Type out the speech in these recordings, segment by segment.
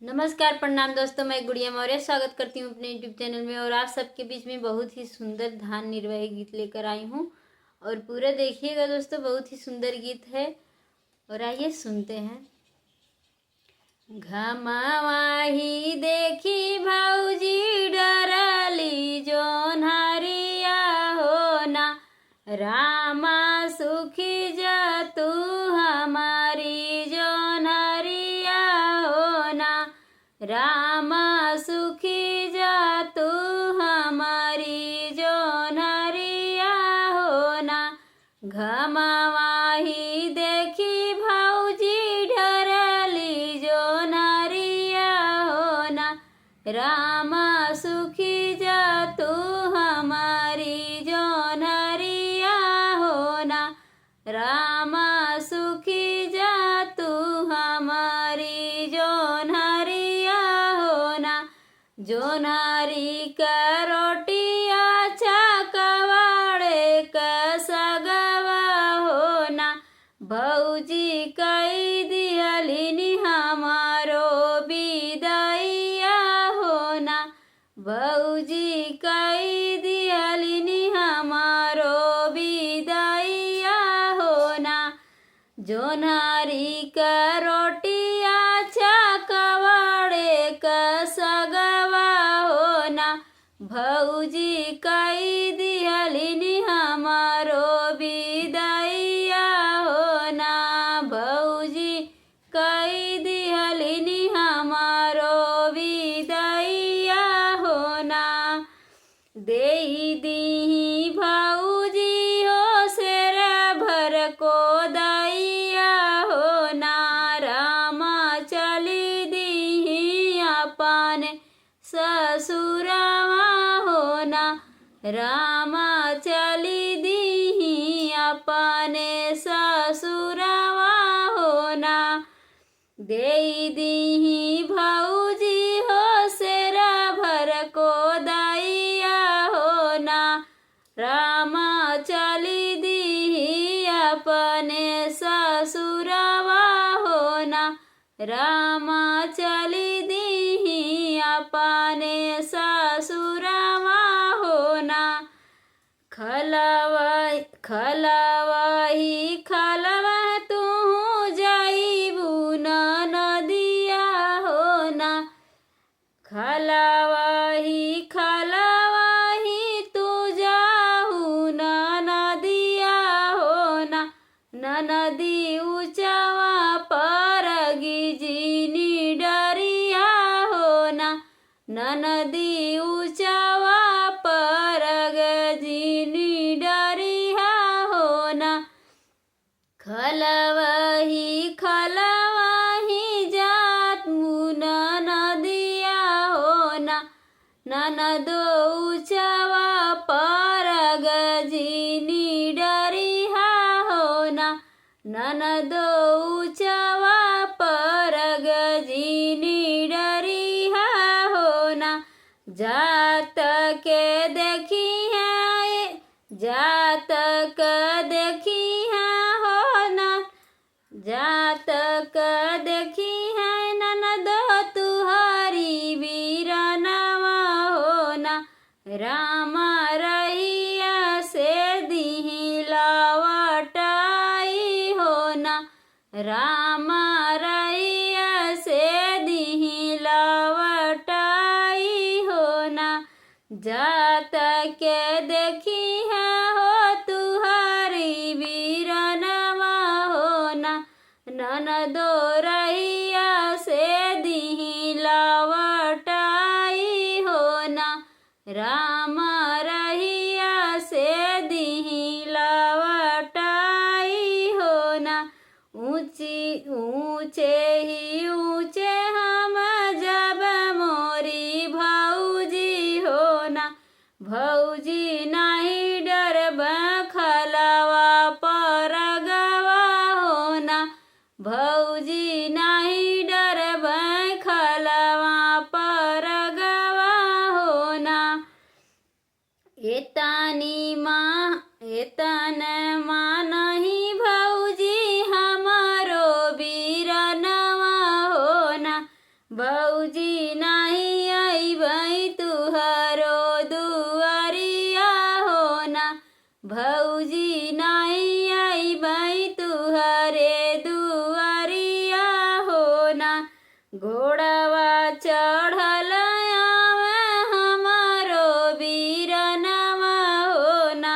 नमस्कार, प्रणाम दोस्तों। मैं गुड़िया मौर्य स्वागत करती हूँ अपने यूट्यूब चैनल में। और आप सबके बीच में बहुत ही सुंदर ध्यान निर्वाही गीत लेकर आई हूँ और पूरा देखिएगा दोस्तों, बहुत ही सुंदर गीत है। और आइए सुनते हैं। घमावाही देखी भौजी डरली जोन्हरिया हो ना, रामा सुखी जा तू हमारी जोन्हरिया हो ना, रामा सुखी जा तू हमारी जोन्हरिया हो ना। घमावाही देखी भौजी डरली जोन्हरिया हो ना, रामा सुखी जा तू हमारी जोन्हरिया हो ना, रामा सुखी जा तू हमारी जोन्हरिया हो ना। जोन्हरी का रोटिया छकवाड़े का सगवा हो ना, भौजी कई दिहलिनी हमारो विदैया हो ना, भौजी कई दिहलिनी हमारो विदैया हो ना। जोन्हरी का रोटिया छकवाड़े का सगवा हो ना, भौजी कई दिहलिनी हमारो विदैया हो ना, भौजी कई दिहलिनी हमारो विदैया हो ना। देई दीही भौजी हो शेर भर को दैया हो ना, रामा चली दीही अपन ससुरवा हो ना, रामा चली दीही अपने ससुरवा हो ना। देई दीही भौजी हो शेर भर को दैया हो ना, रामा चली दीही अपने ससुरवा हो ना, रामा चली दीही अपने ससुरवा हो ना। खलवही खलवा तू जाइबू न नदिया हो ना, खलवही तू जाहू न नदिया हो ना, न नदी ऊंचावा पर गिजिनी डरिया हो ना, न नदी ऊंचावा पर गजिनी डरिया हो ना। खलवही जात मुन नदिया हो ना, ननदो ऊंचावा पर गजिनी डरिया हो ना, ननदो ऊंचावा पर गजिनी डरिया हो ना। जात के देखी है, जात के देखी है हो ना, जात के देखी है ननदो तुहारी वीरनवा हो ना, रामा रहिया से दीही लवटाई हो ना, रामा रहिया से दीही लवटाई हो ना। जात के देखी है हो तुहारी वीरनवा हो ना, ननदो रहिया से दीही लवटाई हो ना, रामा रहिया से दीही लवटाई हो ना। ऊंचे ही ऊंचे हम जब मोरी भौजी हो ना, भौजी नहीं डरब खलवा पर गवा हो ना, भौजी नहीं डरब खलवा पर गवा हो ना। एतनी माँ नहीं भौजी हमारो वीरनवा हो ना, भौजी नाही अइबै तुहरो दुआरिया हो ना, भौजी नाही अइबै तुहरे दुआरिया हो ना। घोड़वा चढ़ल आवे हमारो बीरनवा हो ना,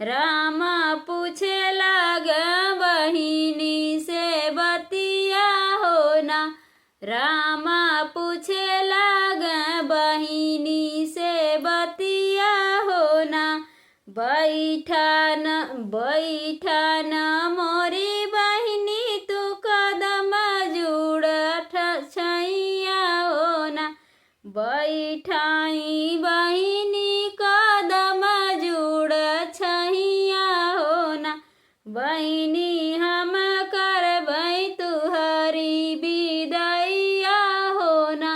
रामा पूछे लागे बहिनी से बतिया हो ना, रामा पूछे लागे बहिनी से बतिया हो ना। बैठन बैठन मोरी बहिनी तू कदम जुड़त छैया हो ना, बैठाई बहिनी कदम जुड़त छैया हो ना। बहिनी हम करबै तुहरी विदैया हो ना,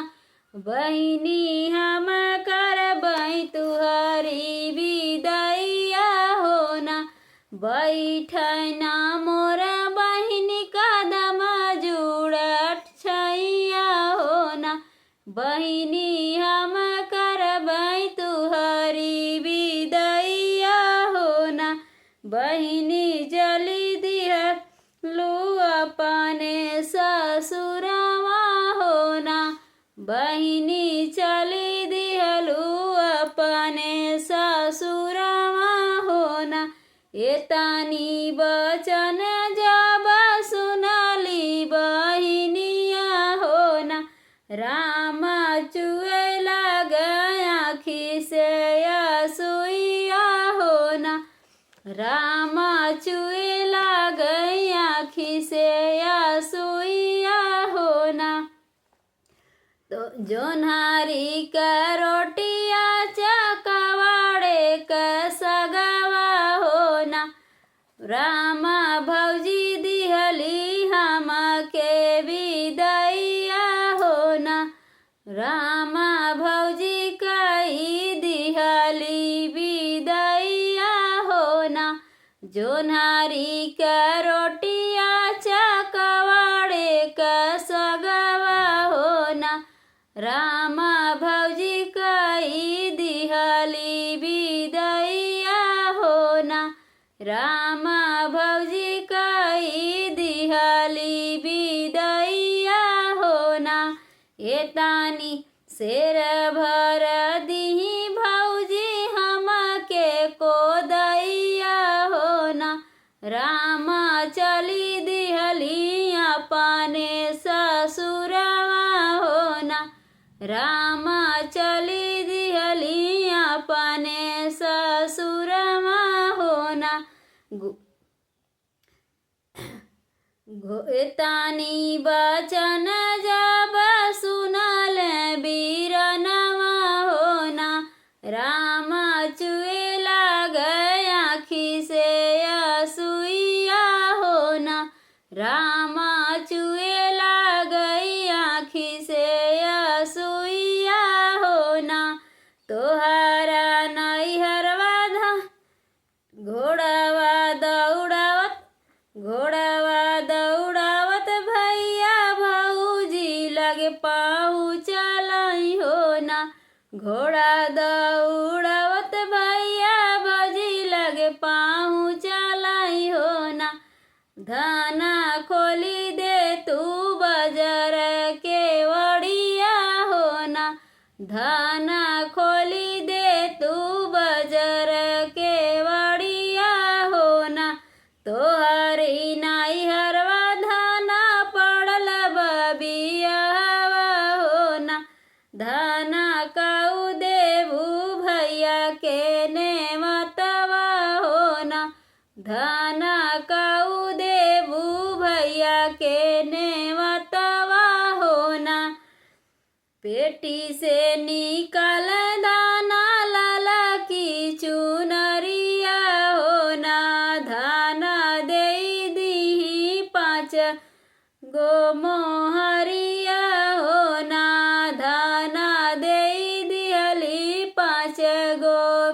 बहिनी हम करबै तुहरी विदैया हो ना। बैठना मोर बहिनी कदम जुड़त छैया हो ना, बहिनी हम करबै तुहरी विदैया हो ना। बहिनी जली दिहलू अपने ससुरवा हो ना, बहिनी चली दिहलू अपने ससुरवा हो ना। एतानी बचन जब सुनली बहिनिया हो ना, रामा चुए लागे आँखी से आँसुइया हो ना, रामा चुए लागे आँखी से आँसुइया हो ना। तो जोन्हारी का रोटिया चकवाड़े का सगवा हो ना, रामा भौजी दिहली हम के विदैया हो ना, रामा भौजी कई दिहली विदैया हो ना। जोन्हारी का रोटिया चकवाड़े का सगवा हो ना, रामा भौजी कई दिहली विदैया हो ना, रामा भौजी कई दिहली विदैया हो ना। एतानी शेर भर दिही भौजी हम के कोदैया हो ना, रामा चली दिहली अपने ससुरवा हो ना, रामा चली दिहली अपने ससुरवा हो ना। एतानी बचन जब सुनल बीरनवा हो ना, रामा चुए लागे आँखी से आँसुइया हो ना, रामा चुए लागे आँखी से आँसुइया हो ना। तोहरा नैहरवा घोड़वा दौड़ावत भैया भौजी लगे पहुँचलई हो ना, घोड़ा दौड़ावत भैया भौजी लगे पहुँचलई हो ना। धाना खोली दे तू बजर के वड़िया हो ना, धाना खोली दे तू बजर के वड़िया हो ना। तोहरी नैहरवा धाना पड़ल बबियावा हो ना, धाना कऊ देबू भैया के नेवतवा हो ना, धाना कऊ देबू भैया के नेवतवा हो ना। पेटी से निकाल दाना लाला की चुनरिया हो ना, धाना दे दीही 5 गो मोहरिया हो ना, धाना दे दिहली 5 गो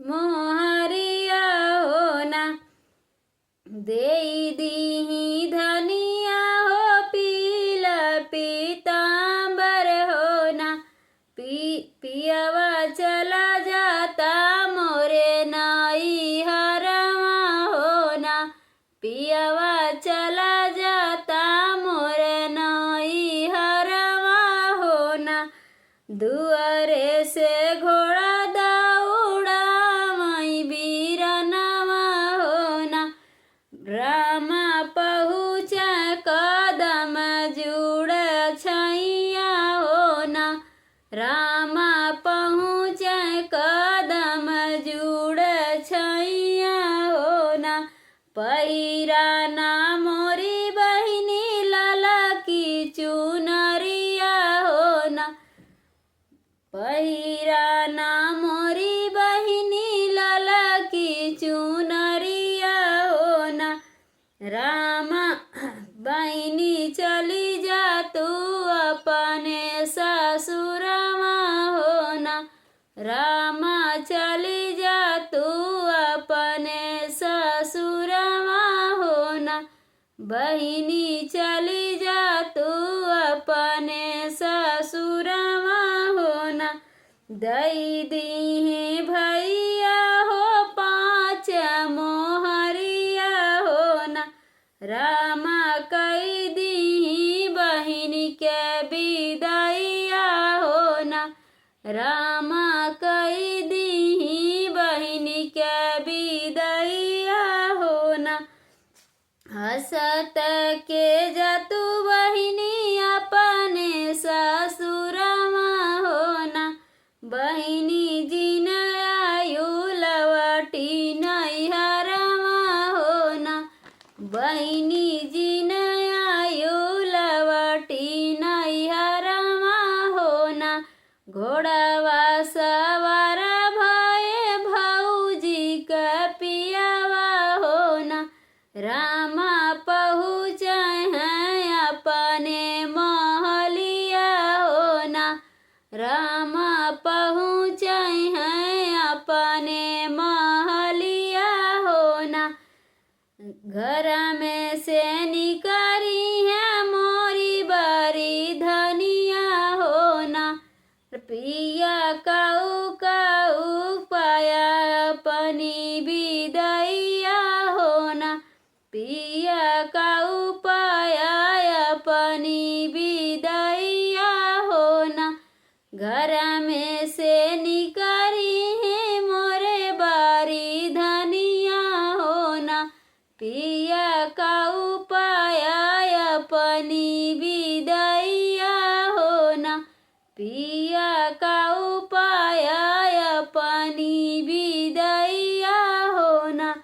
मोहरिया हो ना। दे दीही धनिया हो पीला पीता दुआरे से घोड़ा दौड़ा मई बीरनवा होना, रामा पहुँचे कदम जुड़ छैया होना, रामा पहुँचे कदम जुड़ छैया होना, पहिराना मोरी बहिनी लाला की चुनरिया होना, पहिराना मोरी बहिनी लाला की चुनरिया होना, रामा बहिनी चली जा तू अपने ससुरवा होना, रामा चली जा तू अपने ससुरवा होना, बहिनी चली जा तू अपने ससुरवा होना, दई दीहे भैया हो 5 मोहरिया होना, रामा कई दीही बहिनी के विदैया होना, रामा कई दीही बहिनी के विदैया होना, हंसत के जतु बहिनी अपने ससुरवा होना, बहिनी जिन आयु लवटी नैहरवा होना, बहिनी जिन आयु लवटी नैहरवा होना, घोड़वा सवार भये भौजी का पियावा होना, रामा पहुँचे हैं अपने महलिया होना, रामा पहुँचे हैं अपने महलिया होना, घर में से निकली है मोरी बड़ी धनिया होना, पिया काऊ काऊ पाया अपनी विदैया होना, पिया काऊ पाया अपनी विदैया होना, घर में से निकली है मोरे बारी धनिया होना, पिया काऊ पाया अपनी विदैया होना, पिया काऊ पाया अपनी विदैया होना,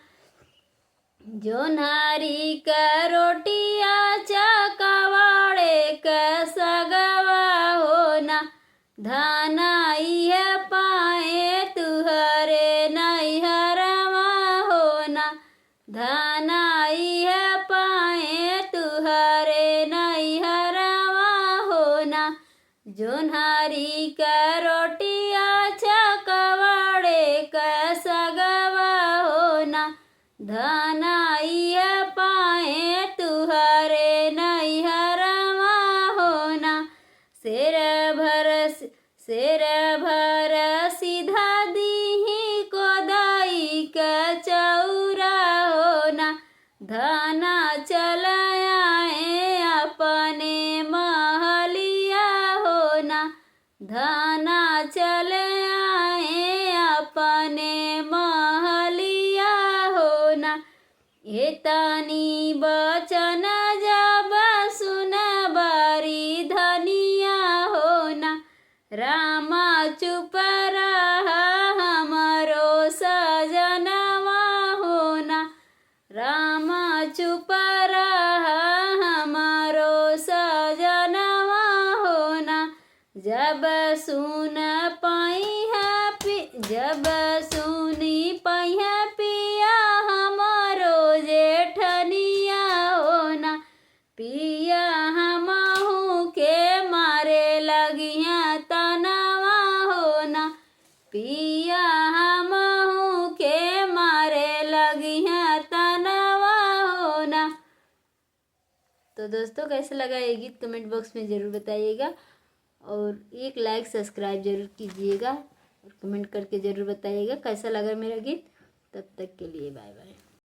जोन्हारी का रोटिया चकवाड़े का सगवा होना, धनाई है पाए तुहरे नैहरवा होना, धनाई है पाए तुहरे नैहरवा होना, जोन्हारी का रोटिया चकवाड़े का सगवा होना, धनाई है पाए तुहरे नैहरवा होना, शेर भर सीधा दीही कोदाई का चौरा होना, धना चलाए अपने महलिया होना, धना चलाए अपने महलिया होना, एतानी बचन जब सुन बारी धनिया होना, रामा चुप रहा हमरो सजनवा होना, रामा चुप रहा हमारो सजनवा होना, जब सुन पाई है जब सुनी पाई है पिया हमारो जेठनिया होना, पिया हमहू के मारे लगी है तनवा होना, पिया हमहू के मारे लगी है तनवा होना। तो दोस्तों कैसा लगा ये गीत कमेंट बॉक्स में ज़रूर बताइएगा, और एक लाइक सब्सक्राइब जरूर कीजिएगा, और कमेंट करके ज़रूर बताइएगा कैसा लगा मेरा गीत। तब तक के लिए बाय बाय।